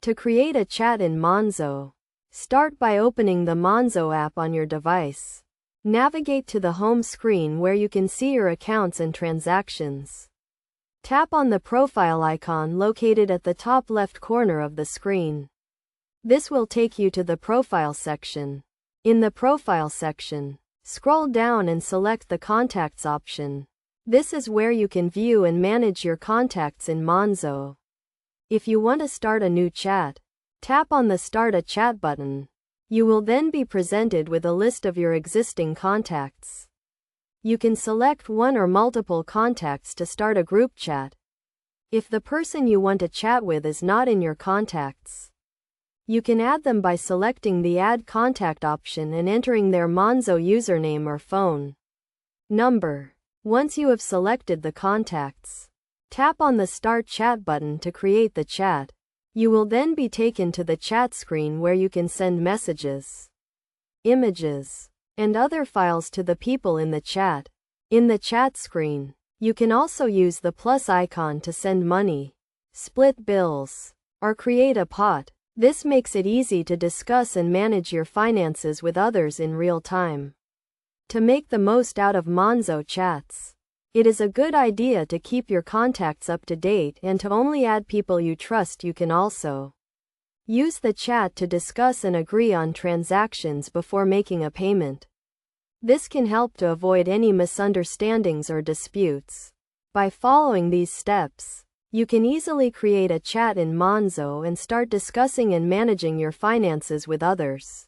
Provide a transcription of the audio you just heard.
To create a chat in Monzo, start by opening the Monzo app on your device. Navigate to the home screen where you can see your accounts and transactions. Tap on the profile icon located at the top left corner of the screen. This will take you to the profile section. In the profile section, scroll down and select the contacts option. This is where you can view and manage your contacts in Monzo. If you want to start a new chat, tap on the Start a Chat button. You will then be presented with a list of your existing contacts. You can select one or multiple contacts to start a group chat. If the person you want to chat with is not in your contacts, you can add them by selecting the Add Contact option and entering their Monzo username or phone number. Once you have selected the contacts, tap on the Start Chat button to create the chat. You will then be taken to the chat screen where you can send messages, images, and other files to the people in the chat. In the chat screen, you can also use the plus icon to send money, split bills, or create a pot. This makes it easy to discuss and manage your finances with others in real time. To make the most out of Monzo chats, it is a good idea to keep your contacts up to date and to only add people you trust. You can also use the chat to discuss and agree on transactions before making a payment. This can help to avoid any misunderstandings or disputes. By following these steps, you can easily create a chat in Monzo and start discussing and managing your finances with others.